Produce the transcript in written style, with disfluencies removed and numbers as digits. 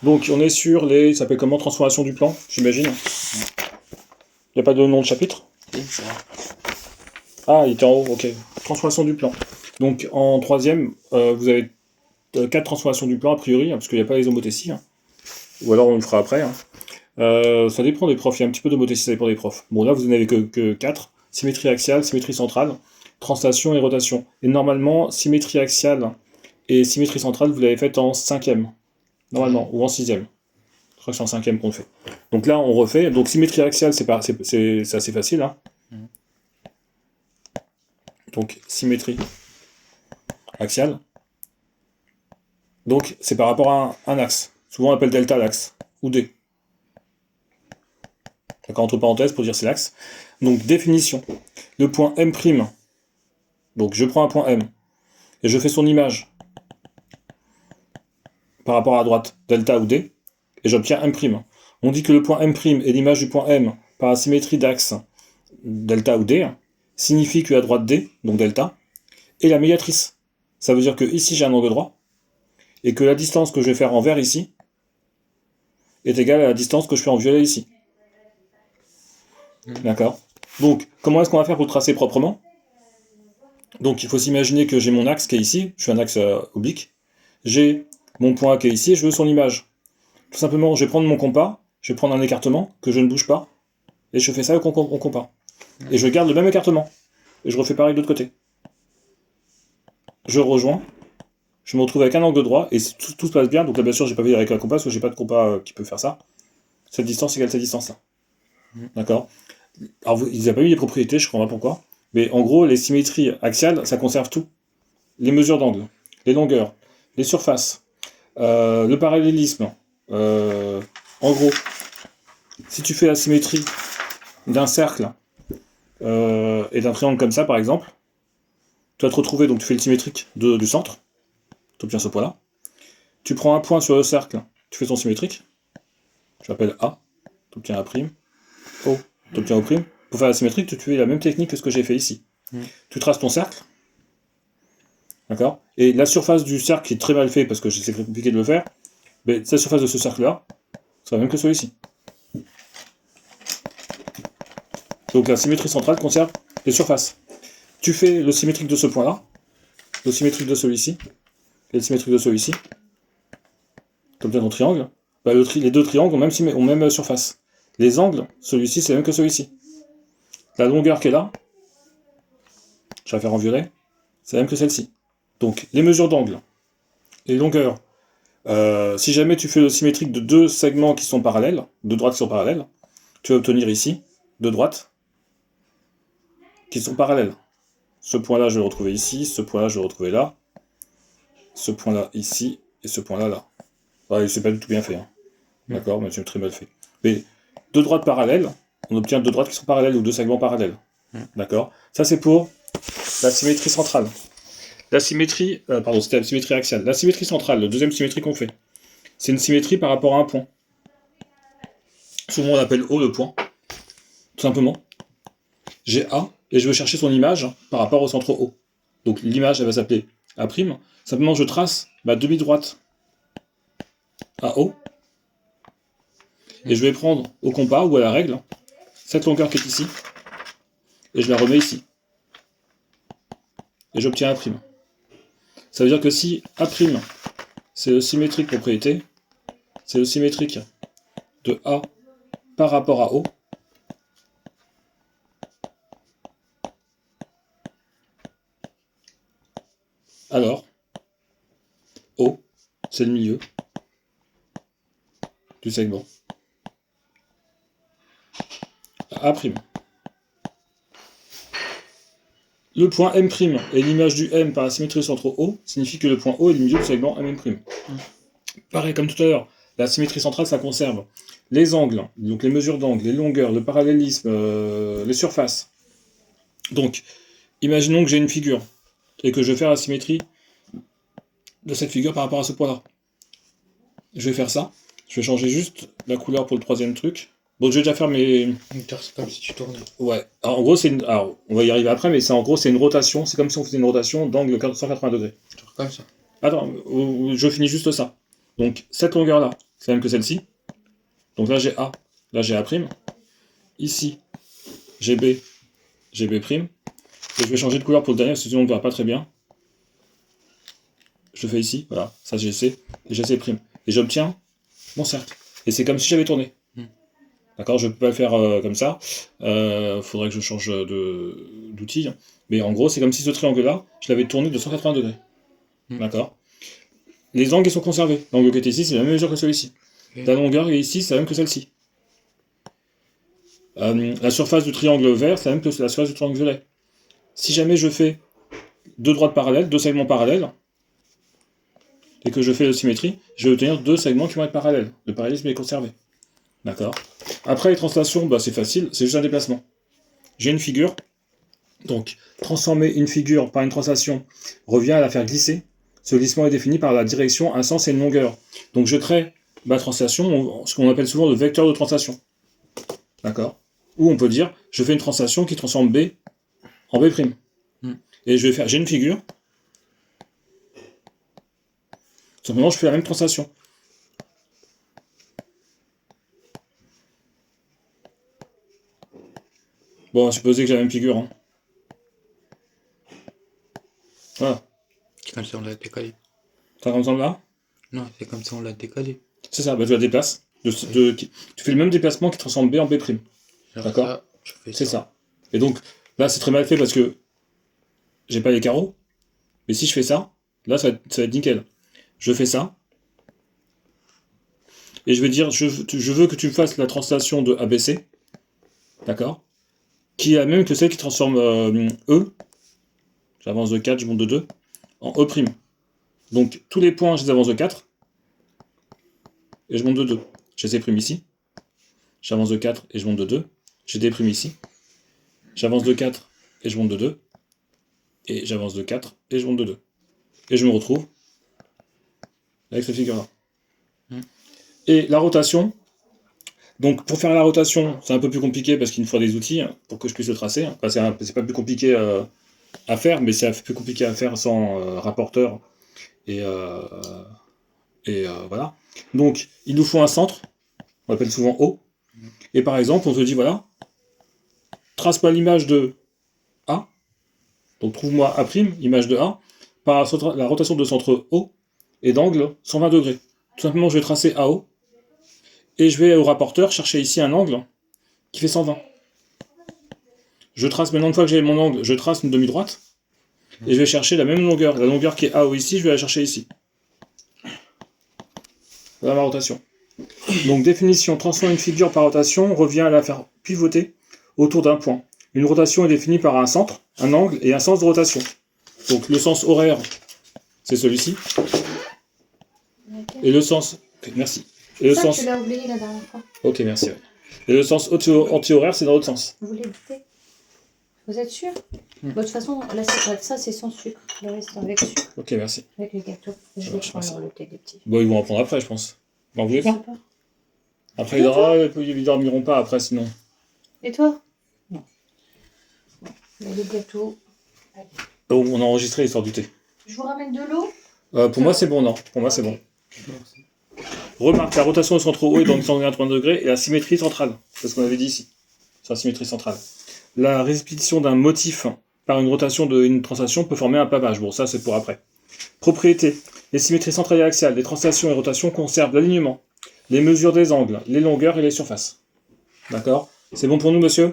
Donc on est sur les... ça s'appelle comment? Transformation du plan, j'imagine. Il n'y a pas de nom de chapitre? Oui, c'est vrai. Ah, il était en haut, ok. Transformation du plan. Donc en troisième, vous avez 4 transformations du plan a priori, hein, parce qu'il n'y a pas les homothéties. Hein. Ou alors on le fera après. Hein. Ça dépend des profs, il y a un petit peu d'homothétie, ça dépend des profs. Bon là vous n'en avez que 4. Symétrie axiale, symétrie centrale, translation et rotation. Et normalement, symétrie axiale et symétrie centrale, vous l'avez faite en cinquième. Normalement, ou en sixième. Je crois que c'est en cinquième qu'on le fait. Donc là, on refait. Donc symétrie axiale, c'est assez facile. Hein. Donc symétrie axiale. Donc c'est par rapport à un axe. Souvent on appelle delta l'axe. Ou D. D'accord, entre parenthèses pour dire c'est l'axe. Donc définition. Le point M'. Donc je prends un point M. Et je fais son image. Par rapport à droite, delta ou D. Et j'obtiens M'. On dit que le point M' est l'image du point M par la symétrie d'axe delta ou D, signifie que à droite D, donc delta, est la médiatrice. Ça veut dire que ici j'ai un angle droit, et que la distance que je vais faire en vert ici est égale à la distance que je fais en violet ici. D'accord? Donc, comment est-ce qu'on va faire pour le tracer proprement? Donc, il faut s'imaginer que j'ai mon axe qui est ici, je fais un axe oblique, j'ai mon point qui est ici, et je veux son image. Tout simplement, je vais prendre mon compas, je vais prendre un écartement que je ne bouge pas, et je fais ça au compas. Et je garde le même écartement, et je refais pareil de l'autre côté. Je rejoins, je me retrouve avec un angle droit, et tout se passe bien. Donc là, bien sûr, j'ai pas vu avec un compas, parce que j'ai pas de compas qui peut faire ça. Cette distance égale cette distance-là. D'accord? Alors, ils n'ont pas mis les propriétés, je comprends pas pourquoi. Mais en gros, les symétries axiales, ça conserve tout. Les mesures d'angle, les longueurs, les surfaces, le parallélisme. En gros, si tu fais la symétrie d'un cercle et d'un triangle comme ça, par exemple, tu vas te retrouver, donc tu fais le symétrique du centre, tu obtiens ce point-là. Tu prends un point sur le cercle, tu fais ton symétrique, je l'appelle A, tu obtiens A', O, tu obtiens O'. Pour faire la symétrique, tu fais la même technique que ce que j'ai fait ici. Tu traces ton cercle, d'accord? Et la surface du cercle qui est très mal fait, parce que c'est compliqué de le faire, mais la surface de ce cercle-là, c'est la même que celui-ci. Donc la symétrie centrale conserve les surfaces. Tu fais le symétrique de ce point-là, le symétrique de celui-ci, et le symétrique de celui-ci. Tu obtiens ton triangle. Bah, les deux triangles ont même surface. Les angles, celui-ci, c'est le même que celui-ci. La longueur qui est là, je vais la faire en violet, c'est la même que celle-ci. Donc, les mesures d'angle, les longueurs, si jamais tu fais le symétrique de deux segments qui sont parallèles, deux droites qui sont parallèles, tu vas obtenir ici deux droites qui sont parallèles. Ce point-là, je vais le retrouver ici, ce point-là, je vais le retrouver là, ce point-là ici, et ce point-là là. Ouais, c'est pas du tout bien fait. Hein. D'accord, mais c'est très mal fait. Mais deux droites parallèles, on obtient deux droites qui sont parallèles ou deux segments parallèles. D'accord? Ça, c'est pour la symétrie centrale. La symétrie, c'était la symétrie axiale. La symétrie centrale, la deuxième symétrie qu'on fait, c'est une symétrie par rapport à un point. Souvent, on appelle O le point. Tout simplement. J'ai A, et je veux chercher son image par rapport au centre O. Donc, l'image, elle va s'appeler A'. Simplement, je trace ma demi-droite à O, et je vais prendre au compas ou à la règle cette longueur qui est ici, et je la remets ici. Et j'obtiens A'. Ça veut dire que si A', c'est le symétrique propriété, c'est le symétrique de A par rapport à O, alors O, c'est le milieu du segment. A'. Le point M' et l'image du M par la symétrie centre O signifie que le point O est le milieu du segment M'. Pareil comme tout à l'heure, la symétrie centrale, ça conserve les angles, donc les mesures d'angle, les longueurs, le parallélisme, les surfaces. Donc, imaginons que j'ai une figure et que je vais faire la symétrie de cette figure par rapport à ce point-là. Je vais faire ça. Je vais changer juste la couleur pour le troisième truc. Bon, je vais déjà faire mes... C'est comme si tu tournais. Ouais. Alors, en gros, Alors, on va y arriver après, mais en gros, c'est une rotation. C'est comme si on faisait une rotation d'angle 180 degrés. Comme ça. Attends, je finis juste ça. Donc, cette longueur-là, c'est la même que celle-ci. Donc là j'ai A, là j'ai A'. Ici, j'ai B, j'ai B'. Et je vais changer de couleur pour le dernier, parce que sinon on ne verra pas très bien. Je le fais ici, voilà, ça j'ai C, et j'ai C'. Et j'obtiens mon cercle. Et c'est comme si j'avais tourné. D'accord, je ne peux pas le faire comme ça. Faudrait que je change d'outil. Mais en gros, c'est comme si ce triangle-là, je l'avais tourné de 180 degrés. D'accord. Les angles ils sont conservés. L'angle qui était ici, c'est la même mesure que celui-ci. La longueur est ici, c'est la même que celle-ci. La surface du triangle vert, c'est la même que la surface du triangle violet. Si jamais je fais deux droites parallèles, deux segments parallèles, et que je fais la symétrie, je vais obtenir deux segments qui vont être parallèles. Le parallélisme est conservé. D'accord. Après les translations, bah, c'est facile, c'est juste un déplacement. J'ai une figure, donc transformer une figure par une translation revient à la faire glisser. Ce glissement est défini par la direction, un sens et une longueur. Donc je crée ma translation, ce qu'on appelle souvent le vecteur de translation. D'accord. Ou on peut dire, je fais une translation qui transforme B en B'. Et je vais faire, j'ai une figure. Simplement, je fais la même translation. Bon, on va supposer que j'ai la même figure. Hein. Voilà. C'est comme si on l'a décalé. T'as comme ça là? Non, c'est comme si on l'a décalé. C'est ça, bah, je la déplace. Tu fais le même déplacement qui transforme B en B'. D'accord. C'est ça. Et donc, là, c'est très mal fait parce que j'ai pas les carreaux. Mais si je fais ça, là, ça va être nickel. Je fais ça. Et je vais dire, je veux que tu fasses la translation de ABC. D'accord. Qui est la même que celle qui transforme E. J'avance de 4, je monte de 2. En E'. Donc, tous les points, je les avance de 4. Et je monte de 2. J'ai C' ici. J'avance de 4 et je monte de 2. J'ai D' ici. J'avance de 4 et je monte de 2. Et j'avance de 4 et je monte de 2. Et je me retrouve avec cette figure-là. Et la rotation, donc pour faire la rotation, c'est un peu plus compliqué parce qu'il me faut des outils pour que je puisse le tracer. Enfin, c'est pas plus compliqué à faire, mais c'est un peu plus compliqué à faire sans rapporteur. Et voilà. Donc, il nous faut un centre, on l'appelle souvent O. Et par exemple, on se dit, voilà, trace-moi l'image de A. Donc, trouve-moi A', image de A, par la rotation de centre O et d'angle 120 degrés. Tout simplement, je vais tracer AO. Et je vais au rapporteur chercher ici un angle qui fait 120. Je trace maintenant, une fois que j'ai mon angle, je trace une demi-droite. Et je vais chercher la même longueur. La longueur qui est AO ici, je vais la chercher ici. Voilà ma rotation. Donc définition, transformer une figure par rotation revient à la faire pivoter autour d'un point. Une rotation est définie par un centre, un angle et un sens de rotation. Donc le sens horaire, c'est celui-ci. Et le sens... Merci. Et le sens... tu l'as oublié la dernière fois. Ok, merci. Ouais. Et le sens anti-horaire, c'est dans l'autre sens. Vous voulez goûter? Vous êtes sûr? Bon, de toute façon, là, ça, c'est sans sucre. Le reste, avec sucre. Ok, merci. Avec les gâteaux. Je vais prendre le thé des petits. Bon, ils vont en prendre après, je pense. Vous en voulez? Pas. Après, ils dormiront pas après, sinon. Et toi? Non. Bon, les gâteaux. Allez. Oh, on a enregistré l'histoire du thé. Je vous ramène de l'eau? Pour moi, c'est bon, non. Pour moi, c'est bon. Remarque, la rotation au centre O est dans le 180 degrés et la symétrie centrale. C'est ce qu'on avait dit ici. C'est la symétrie centrale. La répétition d'un motif par une rotation d'une translation peut former un pavage. Bon, ça, c'est pour après. Propriété. Les symétries centrales et axiales, les translations et rotations conservent l'alignement, les mesures des angles, les longueurs et les surfaces. D'accord? C'est bon pour nous, monsieur?